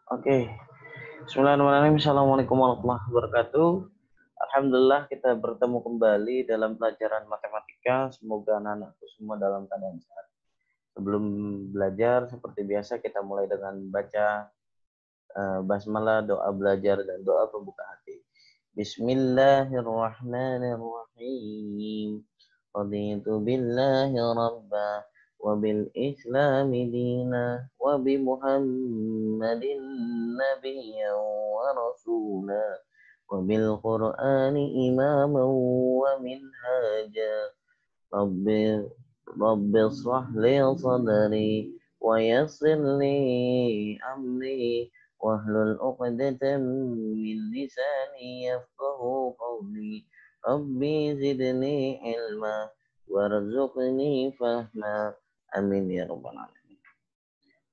Oke, Bismillahirrahmanirrahim. Assalamualaikum warahmatullahi wabarakatuh. Alhamdulillah kita bertemu kembali dalam pelajaran matematika. Semoga anak-anakku semua dalam keadaan sehat. Sebelum belajar, seperti biasa kita mulai dengan baca basmalah, doa belajar dan doa pembuka hati. Bismillahirrahmanirrahim. Raditu billahi rabba wa bil islami dina wa bi muhammadin nabiyyan wa rasula wa bil qur'ani imaman wa minhaja rabbi rabbi shrah li sadri wa yassir li amri wahlul 'uqdatam min lisani yafqahu qawli rabbi zidni ilma warzuqni fahma amin ya rabbal alamin.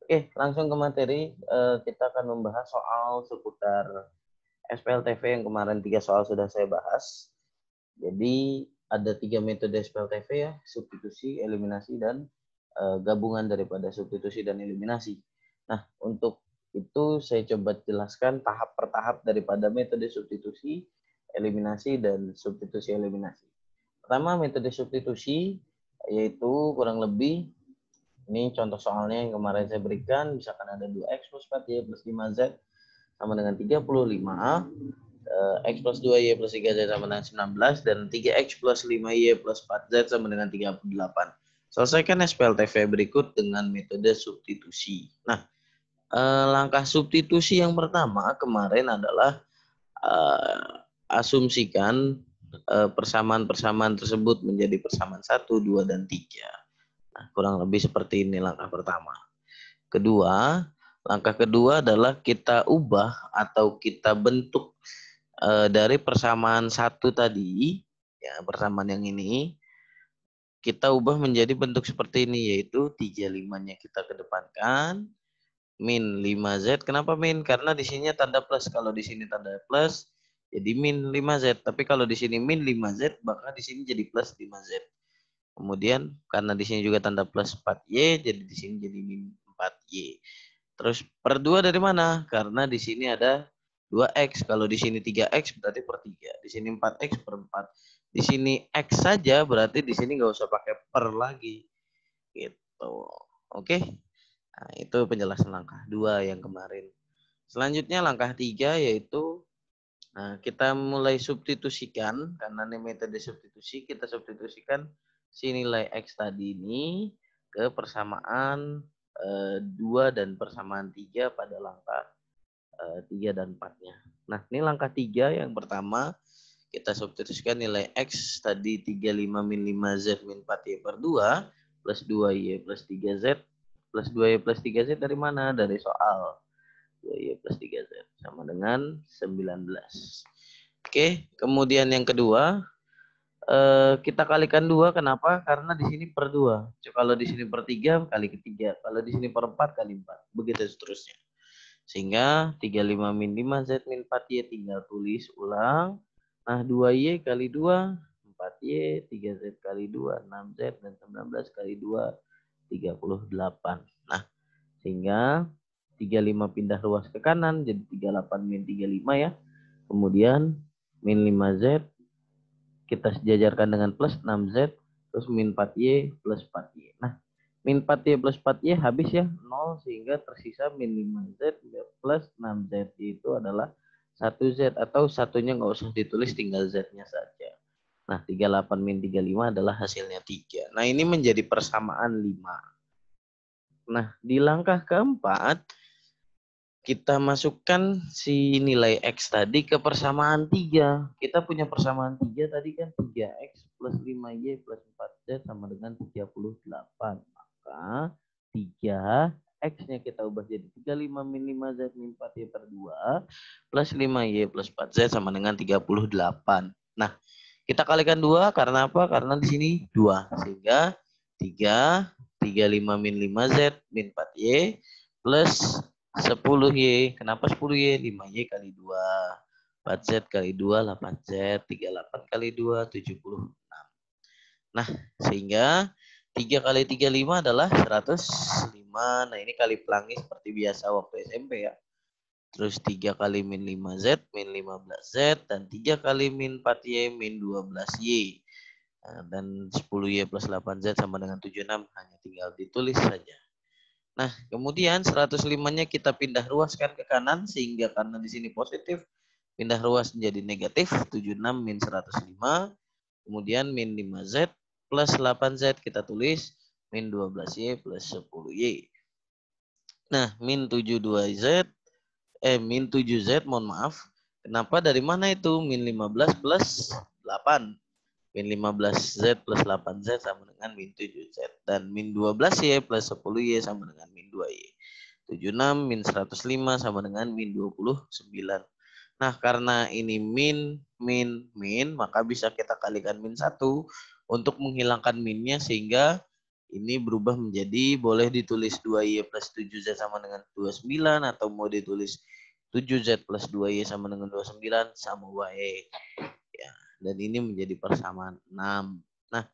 Oke, langsung ke materi. Kita akan membahas soal seputar SPLTV yang kemarin 3 soal sudah saya bahas. Jadi ada 3 metode SPLTV ya, substitusi, eliminasi, dan gabungan daripada substitusi dan eliminasi. Nah, untuk itu saya coba jelaskan tahap per tahap daripada metode substitusi, eliminasi, dan substitusi eliminasi. Pertama, metode substitusi, yaitu kurang lebih, ini contoh soalnya yang kemarin saya berikan, misalkan ada 2x plus 4y plus 5z sama dengan 35, X plus 2Y plus 3Z sama dengan 19, dan 3X plus 5Y plus 4Z sama dengan 38. Selesaikan SPLTV berikut dengan metode substitusi. Nah, langkah substitusi yang pertama kemarin adalah asumsikan persamaan-persamaan tersebut menjadi persamaan 1, 2, dan 3. Nah, kurang lebih seperti ini langkah pertama. Langkah kedua adalah kita ubah atau kita bentuk dari persamaan 1 tadi, ya persamaan yang ini, kita ubah menjadi bentuk seperti ini, yaitu 35-nya kita kedepankan, min 5Z. Kenapa min? Karena di sini tanda plus. Kalau di sini tanda plus, jadi min 5Z. Tapi kalau di sini min 5Z, maka di sini jadi plus 5Z. Kemudian karena di sini juga tanda plus 4Y, jadi di sini jadi min 4Y. Terus per 2 dari mana? Karena di sini ada 2x. Kalau di sini 3x berarti per 3. Di sini 4x per 4. Di sini x saja berarti di sini nggak usah pakai per lagi. Gitu. Oke. Nah, itu penjelasan langkah 2 yang kemarin. Selanjutnya langkah 3 yaitu kita mulai substitusikan. Karena ini metode substitusi, kita substitusikan si nilai x tadi ini ke persamaan 2 dan persamaan 3 pada langkah 3 dan 4-nya. Nah, ini langkah 3 yang pertama, kita substitusikan nilai X tadi 35 min 5Z min 4Y per 2 plus 2Y plus 3Z plus 2Y plus 3Z dari mana? Dari soal. 2Y plus 3Z sama dengan 19. Oke, kemudian yang kedua, kita kalikan 2, kenapa? Karena di sini per 2. Kalau di sini per 3 kali ke 3. Kalau di sini per 4 kali 4. Begitu seterusnya. Sehingga 35 min 5Z min 4Y tinggal tulis ulang. Nah, 2Y kali 2, 4Y, 3Z kali 2, 6Z, dan 19 kali 2, 38. Nah, sehingga 35 pindah ruas ke kanan, jadi 38 min 35 ya. Kemudian min 5Z, kita sejajarkan dengan plus 6Z, terus min 4Y plus 4Y. Nah, min 4Y plus 4Y habis ya, 0, sehingga tersisa min 5Z plus 6Z, itu adalah 1Z, atau satunya nggak usah ditulis, tinggal Z-nya saja. Nah, 38 min 35 adalah hasilnya 3. Nah, ini menjadi persamaan 5. Nah, di langkah keempat, kita masukkan si nilai X tadi ke persamaan 3. Kita punya persamaan 3 tadi kan 3X plus 5Y plus 4Z sama dengan 38. Maka 3X-nya kita ubah jadi 35 min 5Z min 4Y per 2 plus 5Y plus 4Z sama dengan 38. Nah, kita kalikan 2 karena apa? Karena di sini 2. Sehingga 35 min 5Z min 4Y plus 10Y. Kenapa 10Y? 5Y kali 2. 4Z kali 2, 8Z. 38 kali 2, 76. Nah, sehingga 3 kali 35 adalah 105. Nah, ini kali pelangi seperti biasa waktu SMP ya. terus 3 kali min 5Z, min 15Z, dan 3 kali min 4Y, min 12Y. Nah, dan 10Y plus 8Z sama dengan 76, hanya tinggal ditulis saja. Nah, kemudian 105-nya kita pindah ruaskan ke kanan, sehingga karena di sini positif, pindah ruas menjadi negatif, 76 min 105, kemudian min 5Z plus 8Z kita tulis, min 12Y plus 10Y. Nah, min 72Z, min 7Z, mohon maaf. Kenapa? Dari mana itu? Min 15 plus 8. Min 15Z plus 8Z sama dengan min 7Z. Dan min 12Y plus 10Y sama dengan min 2Y. 76 min 105 sama dengan min 29. Nah, karena ini min, maka bisa kita kalikan min 1 untuk menghilangkan minnya, sehingga ini berubah menjadi boleh ditulis 2Y plus 7Z sama dengan 29, atau mau ditulis 7Z plus 2Y sama dengan 29 sama Y. Ya, dan ini menjadi persamaan 6. Nah,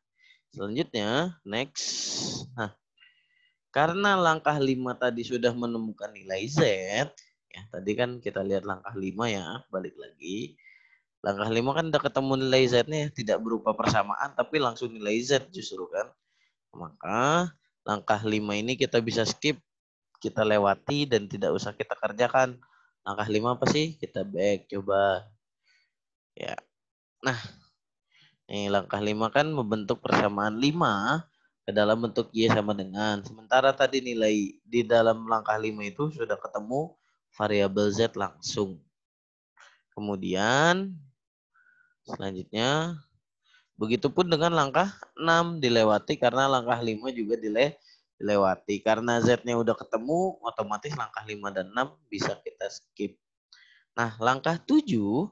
selanjutnya next. Nah, karena langkah 5 tadi sudah menemukan nilai Z, ya tadi kan kita lihat langkah 5 ya, balik lagi. Langkah 5 kan udah ketemu nilai Z-nya, tidak berupa persamaan tapi langsung nilai Z justru kan. Maka langkah 5 ini kita bisa skip, kita lewati dan tidak usah kita kerjakan. Langkah 5 apa sih? Kita back coba. Ya. Nah, ini langkah 5 kan membentuk persamaan 5 ke dalam bentuk Y sama dengan. Sementara tadi nilai di dalam langkah 5 itu sudah ketemu variabel Z langsung. Kemudian selanjutnya begitupun dengan langkah 6 dilewati, karena langkah 5 juga dilewati. Karena Z-nya udah ketemu, otomatis langkah 5 dan 6 bisa kita skip. Nah, langkah 7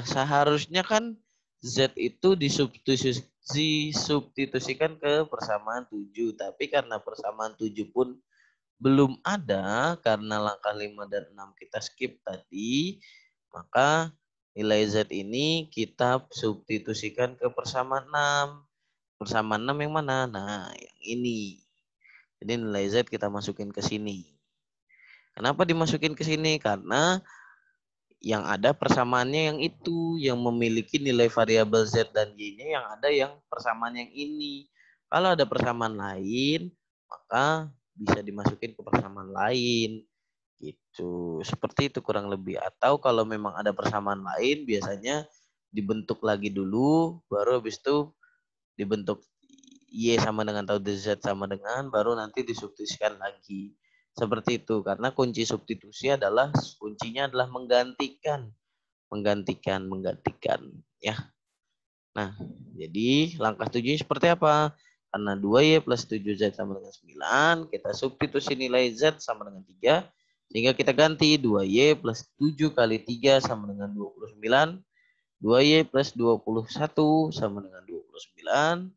seharusnya kan Z itu disubstitusikan ke persamaan 7. Tapi karena persamaan 7 pun belum ada, karena langkah 5 dan 6 kita skip tadi, maka nilai Z ini kita substitusikan ke persamaan 6. Persamaan 6 yang mana? Nah, yang ini. Jadi nilai Z kita masukin ke sini. Kenapa dimasukin ke sini? Karena yang ada persamaannya yang itu, yang memiliki nilai variabel Z dan Y-nya, yang ada yang persamaan yang ini. Kalau ada persamaan lain, maka bisa dimasukin ke persamaan lain. Gitu. Seperti itu kurang lebih. Atau kalau memang ada persamaan lain, biasanya dibentuk lagi dulu, baru habis itu dibentuk Y sama dengan atau Z sama dengan, baru nanti disubstitusikan lagi. Seperti itu. Karena kunci substitusi kuncinya adalah menggantikan. Ya. Nah, jadi langkah 7 seperti apa? Karena 2Y plus 7Z sama dengan 9, kita substitusi nilai Z sama dengan 3, sehingga kita ganti 2Y plus 7 kali 3 sama dengan 29, 2Y plus 21 sama dengan 29,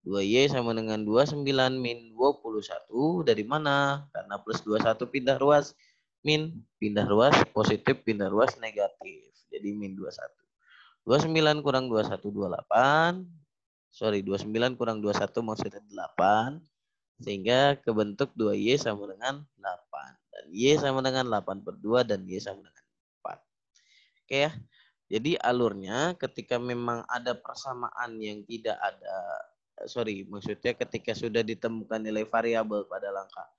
2Y sama dengan 29 min 21, dari mana? Karena plus 21 pindah ruas, min pindah ruas positif, pindah ruas negatif, jadi min 21. 29 kurang 21, 28. 29 kurang 21 maksudnya 8. Sehingga kebentuk 2Y sama dengan 8. Dan Y sama dengan 8/2 dan Y sama dengan 4. Oke ya. Jadi alurnya ketika memang ada persamaan yang tidak ada, maksudnya ketika sudah ditemukan nilai variabel pada langkah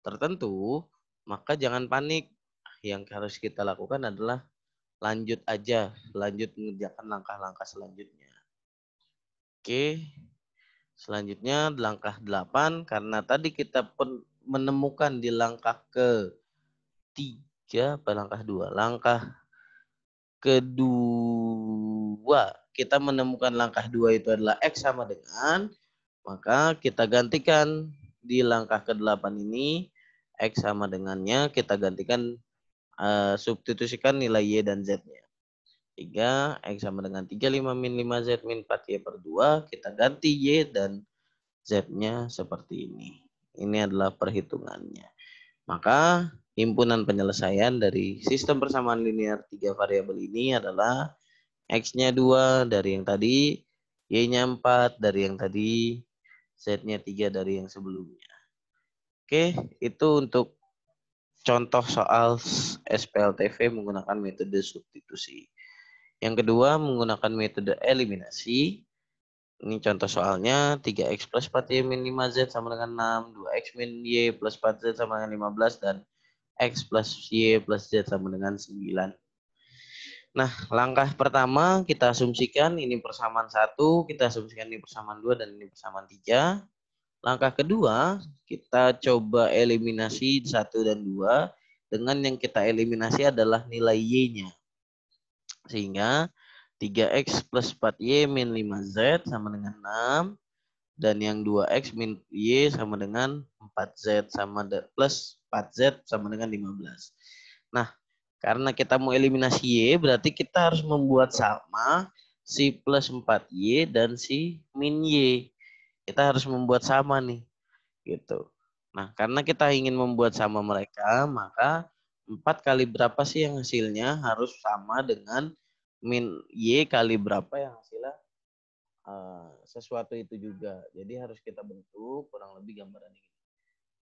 tertentu, maka jangan panik. Yang harus kita lakukan adalah lanjut mengerjakan langkah-langkah selanjutnya. Oke. Selanjutnya langkah 8, karena tadi kita menemukan di langkah ke-3, langkah 2. Langkah kedua, kita menemukan langkah 2 itu adalah X sama dengan, maka kita gantikan di langkah ke-8 ini, X sama dengannya, kita gantikan substitusikan nilai Y dan Z-nya. 3, X sama dengan 35 min 5Z min 4Y/2, kita ganti Y dan Z-nya seperti ini. Ini adalah perhitungannya. Maka himpunan penyelesaian dari sistem persamaan linear 3 variabel ini adalah X-nya 2 dari yang tadi, Y-nya 4 dari yang tadi, Z-nya 3 dari yang sebelumnya. Oke, itu untuk contoh soal SPLTV menggunakan metode substitusi. Yang kedua menggunakan metode eliminasi. Ini contoh soalnya 3x plus 4y min 5z sama dengan 6, 2x min y plus 4z sama dengan 15, dan x plus y plus z sama dengan 9. Nah, langkah pertama kita asumsikan ini persamaan 1, kita asumsikan ini persamaan 2, dan ini persamaan 3. Langkah kedua, kita coba eliminasi 1 dan 2, dengan yang kita eliminasi adalah nilai y-nya. Sehingga 3x plus 4y min 5z sama dengan 6. Dan yang 2x min y sama dengan 4z plus 4z sama dengan 15. Nah, karena kita mau eliminasi y, berarti kita harus membuat sama si plus 4y dan si min y. Kita harus membuat sama nih. Gitu. Nah, karena kita ingin membuat sama mereka, maka 4 kali berapa sih yang hasilnya harus sama dengan min y kali berapa yang hasilnya sesuatu itu juga. Jadi harus kita bentuk kurang lebih gambaran ini.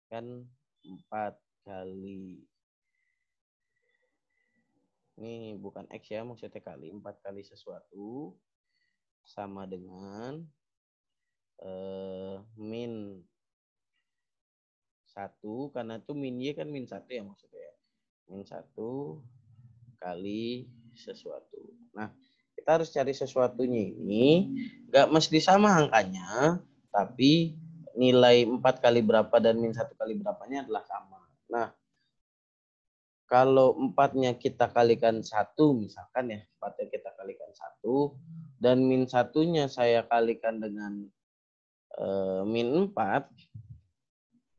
Kan 4 kali, ini bukan X ya, maksudnya kali, 4 kali sesuatu sama dengan min 1, karena itu min Y kan min 1 ya maksudnya ya. Min 1 kali sesuatu. Nah, kita harus cari sesuatunya ini, nggak mesti sama angkanya, tapi nilai 4 kali berapa dan min 1 kali berapanya adalah sama. Nah, kalau 4-nya kita kalikan 1, misalkan ya, 4-nya kita kalikan 1, dan min 1-nya saya kalikan dengan min 4,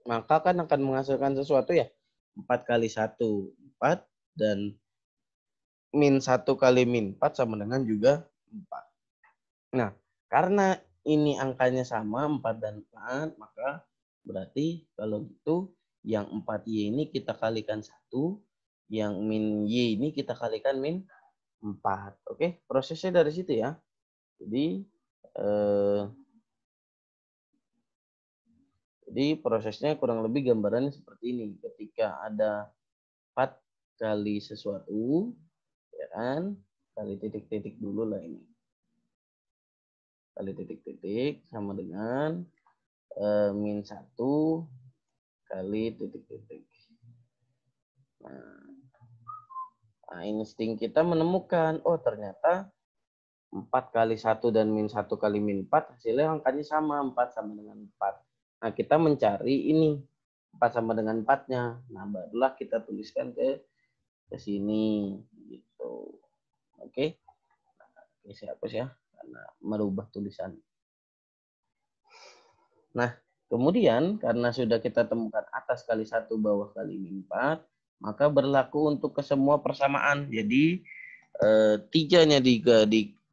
maka kan akan menghasilkan sesuatu ya. 4 kali 1, 4, dan min 1 kali min 4 sama dengan juga 4. Nah, karena ini angkanya sama 4 dan 4, maka berarti kalau gitu yang 4y ini kita kalikan 1, yang min y ini kita kalikan min 4. Oke, prosesnya dari situ ya. Jadi prosesnya kurang lebih gambarannya seperti ini. Ketika ada 4 kali sesuatu, ya kan, kali titik-titik dulu lah ini. Kali titik-titik sama dengan min 1 kali titik-titik. Nah, insting kita menemukan, oh ternyata 4 kali 1 dan min 1 kali min 4 hasilnya angkanya sama, 4 sama dengan 4. Nah, kita mencari ini 4 sama dengan 4-nya. Nah, barulah kita tuliskan ke sini gitu. Oke. Nah, saya hapus ya karena merubah tulisan. Nah, kemudian karena sudah kita temukan atas kali 1 bawah kali min 4, maka berlaku untuk ke semua persamaan. Jadi 3-nya di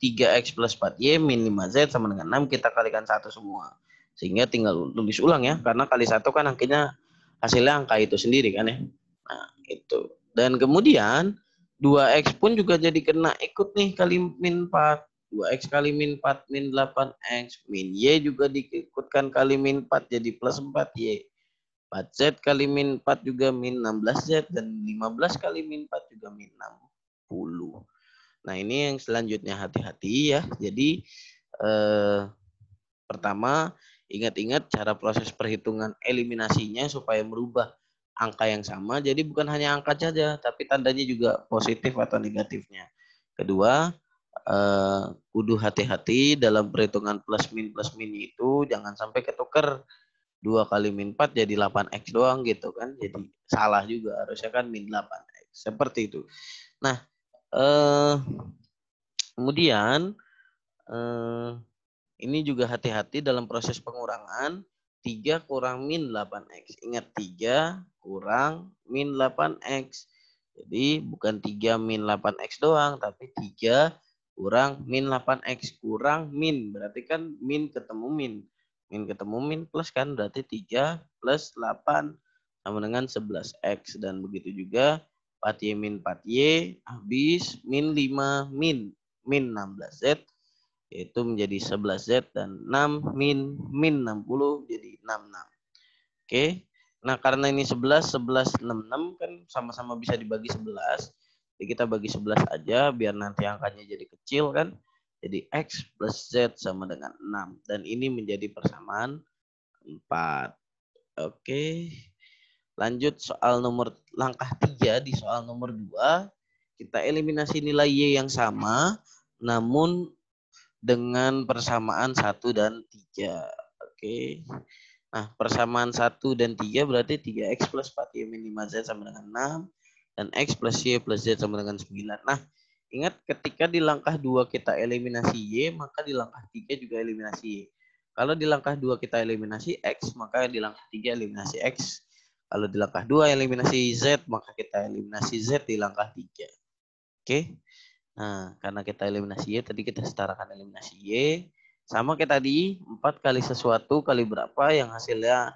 3x plus 4y min 5z sama dengan 6 kita kalikan 1 semua. Sehingga tinggal tulis ulang ya, karena kali 1 kan angkanya hasilnya angka itu sendiri kan ya. Nah, itu. Dan kemudian 2x pun juga jadi kena ikut nih kali min 4. 2x kali min 4 min 8x. Min y juga diikutkan kali min 4 jadi plus 4y. 4z kali min 4 juga min 16z. Dan 15 kali min 4 juga min 60. Nah, ini yang selanjutnya hati-hati ya. Jadi pertama, ingat-ingat cara proses perhitungan eliminasinya supaya merubah angka yang sama. Jadi bukan hanya angka saja, tapi tandanya juga positif atau negatifnya. Kedua, kudu hati-hati dalam perhitungan plus min itu jangan sampai ketuker 2 kali min 4 jadi 8x doang gitu kan. Jadi salah juga, harusnya kan min 8x. Seperti itu. Nah, kemudian ini juga hati-hati dalam proses pengurangan 3 kurang min 8x. Ingat 3 kurang min 8x. Jadi bukan 3 min 8x doang, tapi 3 kurang min 8x. Kurang min, berarti kan min ketemu min. Min ketemu min plus kan, berarti 3 plus 8 sama dengan 11x. Dan begitu juga 4y min 4y habis min 5 min 16z. Yaitu menjadi 11z dan 6 min 60 jadi 66. Oke. Nah, karena ini 11, 11, 6 kan sama-sama bisa dibagi 11. Jadi kita bagi 11 aja biar nanti angkanya jadi kecil kan. Jadi X plus Z sama dengan 6. Dan ini menjadi persamaan 4. Oke. Lanjut soal nomor langkah 3 di soal nomor 2. Kita eliminasi nilai Y yang sama namun dengan persamaan 1 dan 3. Oke. Nah, persamaan 1 dan 3 berarti 3X plus 4Y min 5Z sama dengan 6. Dan X plus Y plus Z sama dengan 9. Nah, ingat ketika di langkah 2 kita eliminasi Y, maka di langkah 3 juga eliminasi Y. Kalau di langkah 2 kita eliminasi X, maka di langkah 3 eliminasi X. Kalau di langkah 2 eliminasi Z, maka kita eliminasi Z di langkah 3. Oke. Nah, karena kita eliminasi Y, tadi kita setarakan eliminasi Y. Sama kayak tadi, 4 kali sesuatu kali berapa yang hasilnya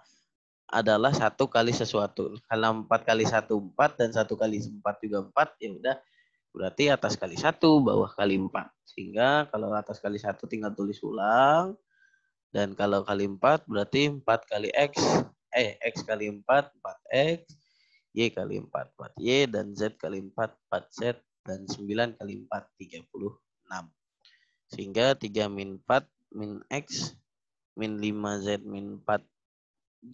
adalah 1 kali sesuatu. Kalau 4 kali 1, 4, dan 1 kali 4 juga 4, ya udah berarti atas kali 1, bawah kali 4. Sehingga kalau atas kali 1 tinggal tulis ulang. Dan kalau kali 4 berarti 4 kali X. X kali 4, 4X. Y kali 4, 4Y. Dan Z kali 4, 4Z. Dan 9 kali 4, 36. Sehingga 3 min 4 min X min 5Z min 4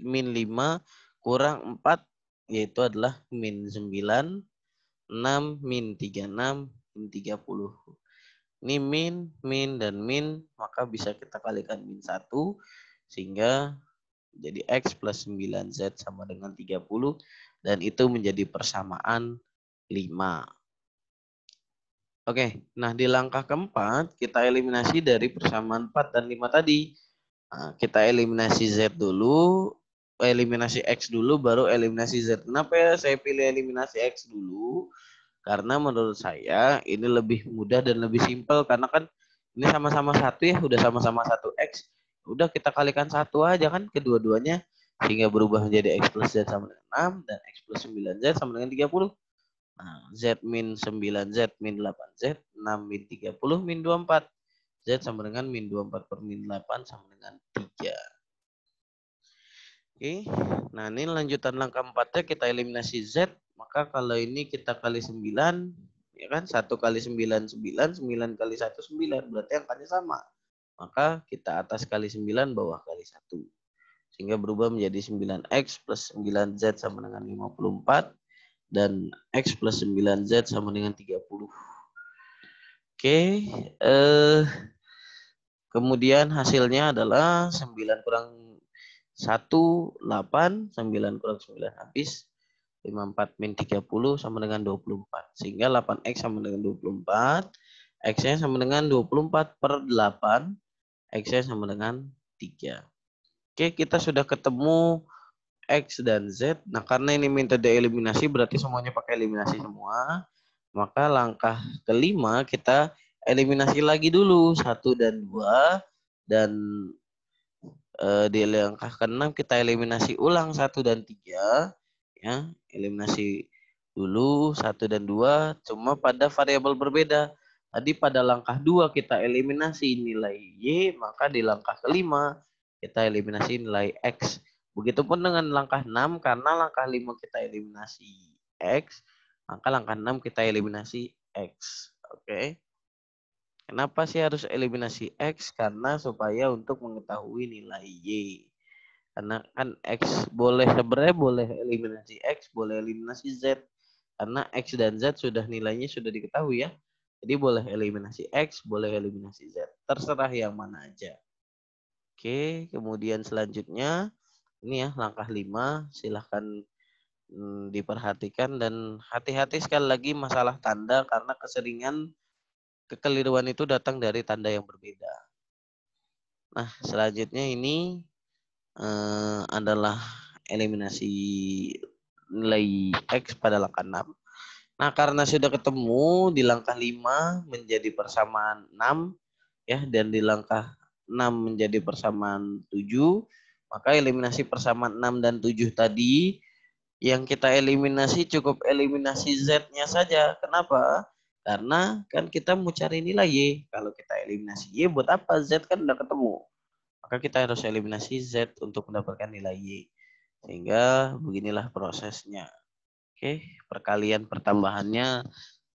min 5 kurang 4 yaitu adalah min 9, 6 min 36, min 30. Ini min, dan min, maka bisa kita kalikan min 1 sehingga jadi X plus 9Z sama dengan 30 dan itu menjadi persamaan 5. Oke, nah di langkah keempat kita eliminasi dari persamaan 4 dan 5 tadi. Nah, kita eliminasi Z dulu, eliminasi X dulu, baru eliminasi Z. Kenapa ya saya pilih eliminasi X dulu? Karena menurut saya ini lebih mudah dan lebih simpel. Karena kan ini sama-sama 1 ya, udah sama-sama 1X. Udah kita kalikan 1 aja kan kedua-duanya. Sehingga berubah menjadi X plus Z sama dengan 6 dan X plus 9Z sama dengan 30. Nah, Z min 9Z min 8Z, 6 min 30 min 24. Z sama dengan min 24 per min 8 sama dengan 3. Oke, nah ini lanjutan langkah 4-nya kita eliminasi Z. Maka kalau ini kita kali 9, ya kan 1 kali 9, 9, 9 kali 1, 9. Berarti angkanya sama. Maka kita atas kali 9, bawah kali 1. Sehingga berubah menjadi 9X plus 9Z sama dengan 54. Dan X plus 9Z sama dengan 30. Oke, kemudian hasilnya adalah 9 kurang 1, 8, 9 kurang 9 habis, 54 min 30 sama dengan 24. Sehingga 8X sama dengan 24, X-nya sama dengan 24 per 8, X-nya sama dengan 3. Oke, kita sudah ketemu X dan Z. Nah, karena ini minta dieliminasi, berarti semuanya pakai eliminasi semua. Maka langkah kelima kita eliminasi lagi dulu 1 dan 2. Dan di langkah ke-6 kita eliminasi ulang 1 dan 3. Ya, eliminasi dulu 1 dan 2, cuma pada variabel berbeda. Tadi pada langkah 2 kita eliminasi nilai Y, maka di langkah kelima kita eliminasi nilai X. Begitupun dengan langkah 6, karena langkah 5 kita eliminasi X, maka langkah 6 kita eliminasi X. Oke. Kenapa sih harus eliminasi X? Karena supaya untuk mengetahui nilai Y. Karena kan X sebenarnya boleh eliminasi X, boleh eliminasi Z. Karena X dan Z sudah nilainya sudah diketahui ya. Jadi boleh eliminasi X, boleh eliminasi Z. Terserah yang mana aja. Oke, kemudian selanjutnya ini ya langkah 5, silahkan diperhatikan dan hati-hati sekali lagi masalah tanda karena keseringan kekeliruan itu datang dari tanda yang berbeda. Nah, selanjutnya ini adalah eliminasi nilai X pada langkah 6. Nah, karena sudah ketemu di langkah 5 menjadi persamaan 6 ya, dan di langkah 6 menjadi persamaan 7, maka eliminasi persamaan 6 dan 7 tadi yang kita eliminasi cukup eliminasi Z-nya saja. Kenapa? Karena kan kita mau cari nilai Y. Kalau kita eliminasi Y buat apa? Z kan udah ketemu. Maka kita harus eliminasi Z untuk mendapatkan nilai Y. Sehingga beginilah prosesnya. Oke, perkalian pertambahannya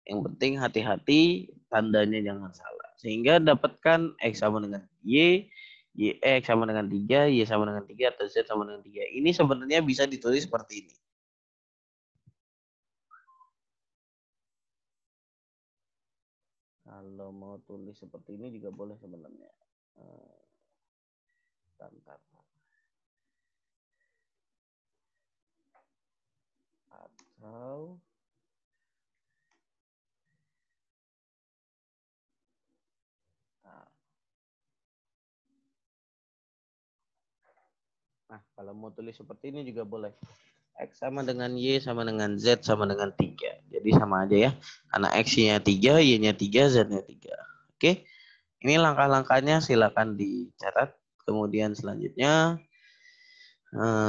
yang penting hati-hati tandanya jangan salah. Sehingga dapatkan X sama dengan X sama dengan 3, Y sama dengan 3, atau Z sama dengan 3. Ini sebenarnya bisa ditulis seperti ini. Kalau mau tulis seperti ini juga boleh sebenarnya. Bentar. Atau nah, kalau mau tulis seperti ini juga boleh. X sama dengan Y sama dengan Z sama dengan 3. Jadi sama aja ya. Karena X-nya 3, Y-nya 3, Z-nya 3. Oke. Ini langkah-langkahnya silakan dicatat. Kemudian selanjutnya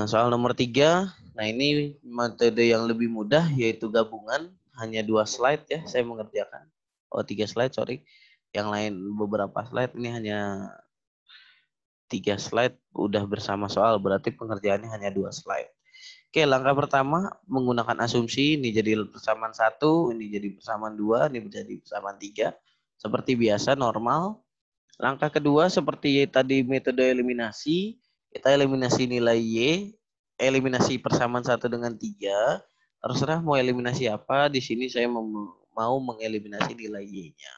soal nomor 3. Nah, ini metode yang lebih mudah yaitu gabungan. Hanya 2 slide ya saya mengerjakan. Oh, 3 slide, sorry. Yang lain beberapa slide, ini hanya 3 slide udah bersama soal, berarti pengerjaannya hanya 2 slide. Oke, langkah pertama menggunakan asumsi, ini jadi persamaan 1, ini jadi persamaan 2, ini menjadi persamaan 3. Seperti biasa, normal. Langkah kedua, seperti tadi metode eliminasi, kita eliminasi nilai Y, eliminasi persamaan 1 dengan 3. Terserah mau eliminasi apa, di sini saya mau mengeliminasi nilai Y-nya.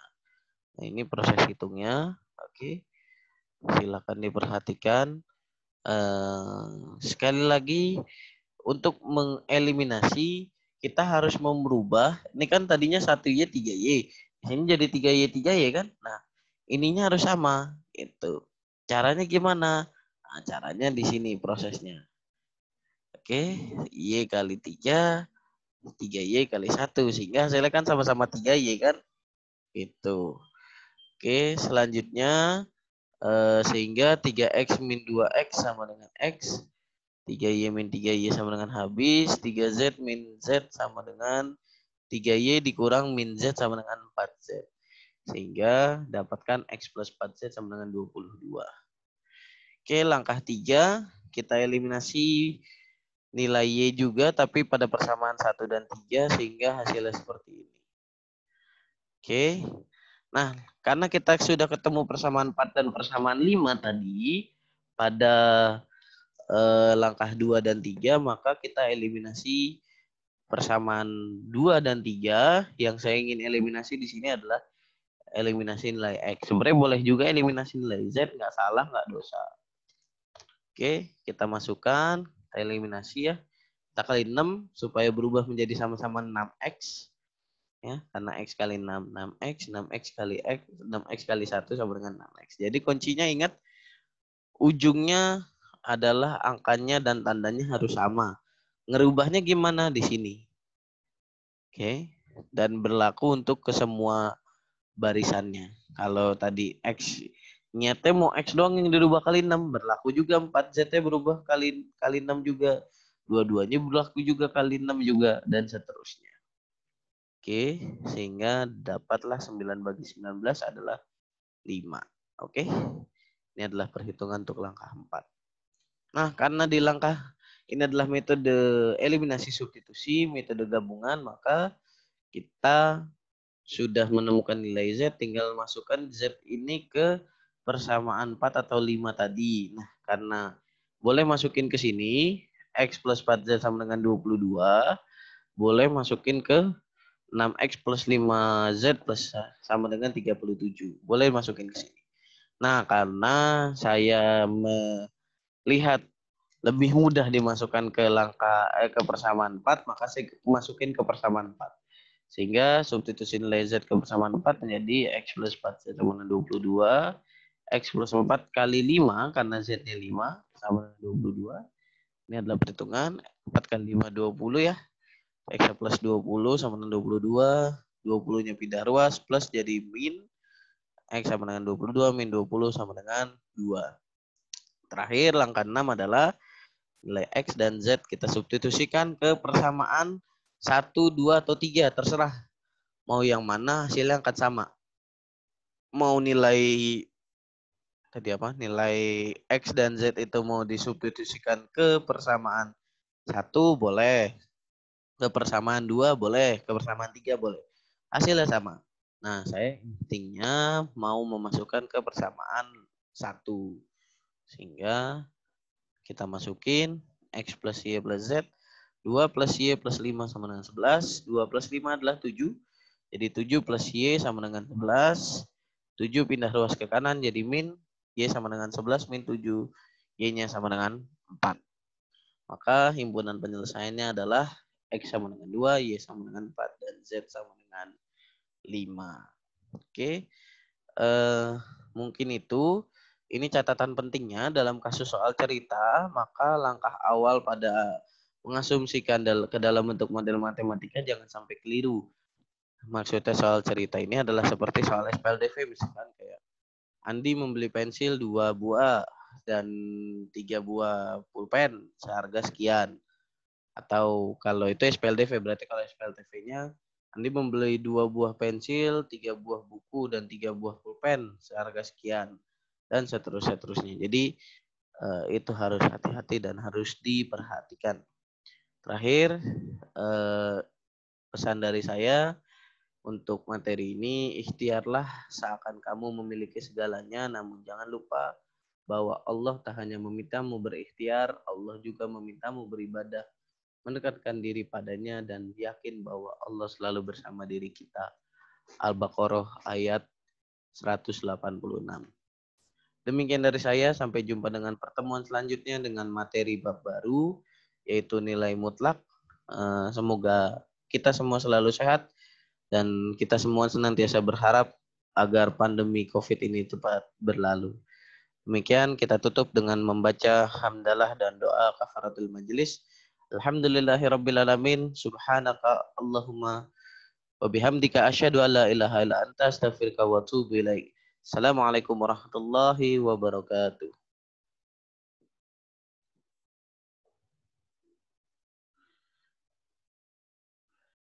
Nah, ini proses hitungnya. Oke, silakan diperhatikan. Sekali lagi, untuk mengeliminasi kita harus merubah. Ini kan tadinya 1Y 3Y. Ini jadi 3Y 3Y kan? Nah, ininya harus sama itu. Caranya gimana? Nah, caranya di sini prosesnya. Oke, Y kali 3, 3Y kali 1 sehingga hasilnya kan sama-sama 3Y kan? Itu. Oke, selanjutnya sehingga 3X min 2X sama dengan X. 3Y min 3Y sama dengan habis. 3Z min Z sama dengan 3Y dikurang min Z sama dengan 4Z. Sehingga dapatkan X plus 4Z sama dengan 22. Oke, langkah 3. Kita eliminasi nilai Y juga, tapi pada persamaan 1 dan 3, sehingga hasilnya seperti ini. Oke. Nah, karena kita sudah ketemu persamaan 4 dan persamaan 5 tadi, pada langkah 2 dan 3, maka kita eliminasi persamaan 2 dan 3. Yang saya ingin eliminasi di sini adalah eliminasi nilai X. Sebenarnya boleh juga eliminasi nilai Z, nggak salah, nggak dosa. Oke, kita masukkan, kita eliminasi ya. Kita kali 6 supaya berubah menjadi sama-sama 6X. Ya, karena X kali 6, 6X, 6X kali X, 6X kali 1 sama dengan 6X. Jadi kuncinya ingat, ujungnya adalah angkanya dan tandanya harus sama. Ngerubahnya gimana di sini? Oke, dan berlaku untuk ke semua barisannya. Kalau tadi X-nya mau X doang yang dirubah kali 6, berlaku juga 4Z-nya berubah kali 6 juga. Dua-duanya berlaku juga kali 6 juga, dan seterusnya. Oke, sehingga dapatlah 9 bagi 19 adalah 5. Oke, ini adalah perhitungan untuk langkah 4. Nah, karena di langkah ini adalah metode eliminasi substitusi, metode gabungan, maka kita sudah menemukan nilai Z, tinggal masukkan Z ini ke persamaan 4 atau 5 tadi. Nah, karena boleh masukin ke sini, X plus 4Z sama dengan 22, boleh masukin ke 6X plus 5Z plus sama dengan 37. Boleh masukin ke sini. Nah, karena saya melihat lebih mudah dimasukkan ke ke persamaan 4, maka saya masukin ke persamaan 4. Sehingga substitusi nilai Z ke persamaan 4 menjadi X plus 4Z sama dengan 22. X plus 4 kali 5, karena Z-nya 5, sama dengan 22. Ini adalah perhitungan. 4 kali 5, 20 ya. X plus 20 sama dengan 22. 20-nya pindah ruas, plus jadi min. X sama dengan 22, min 20 sama dengan 2. Terakhir, langkah 6 adalah nilai X dan Z kita substitusikan ke persamaan 1, 2, atau 3. Terserah. Mau yang mana hasilnya akan sama. Mau nilai tadi apa? Nilai X dan Z itu mau disubstitusikan ke persamaan 1 boleh, kebersamaan 2 boleh, kebersamaan 3 boleh. Hasilnya sama. Nah, saya intinya mau memasukkan kebersamaan 1. Sehingga kita masukin X plus Y plus Z. 2 plus Y plus 5 sama dengan 11. 2 plus 5 adalah 7. Jadi 7 plus Y sama dengan 11. 7 pindah ruas ke kanan jadi min. Y sama dengan 11 min 7. Y-nya sama dengan 4. Maka himpunan penyelesaiannya adalah X sama dengan 2, Y sama dengan 4, dan Z sama dengan 5. Oke. Mungkin itu. Ini catatan pentingnya dalam kasus soal cerita, maka langkah awal pada mengasumsikan ke dalam bentuk model matematika jangan sampai keliru. Maksudnya soal cerita ini adalah seperti soal SPLDV misalkan kayak Andi membeli pensil 2 buah dan 3 buah pulpen seharga sekian. Atau kalau itu SPLDV, berarti kalau SPLTV-nya Andi membeli 2 buah pensil, 3 buah buku, dan 3 buah pulpen seharga sekian. Dan seterusnya. Jadi itu harus hati-hati dan harus diperhatikan. Terakhir, pesan dari saya untuk materi ini, ikhtiarlah seakan kamu memiliki segalanya, namun jangan lupa bahwa Allah tak hanya memintamu berikhtiar, Allah juga memintamu beribadah, mendekatkan diri padanya, dan yakin bahwa Allah selalu bersama diri kita. Al-Baqarah ayat 186. Demikian dari saya, sampai jumpa dengan pertemuan selanjutnya dengan materi bab baru, yaitu nilai mutlak. Semoga kita semua selalu sehat, dan kita semua senantiasa berharap agar pandemi COVID ini cepat berlalu. Demikian kita tutup dengan membaca hamdalah dan doa kafaratul majelis. Alhamdulillahirrabbilalamin. Subhanaka Allahumma wa bihamdika asyhadu an la ilaha illa anta astaghfiruka wa atubu ilaik. Assalamualaikum warahmatullahi wabarakatuh.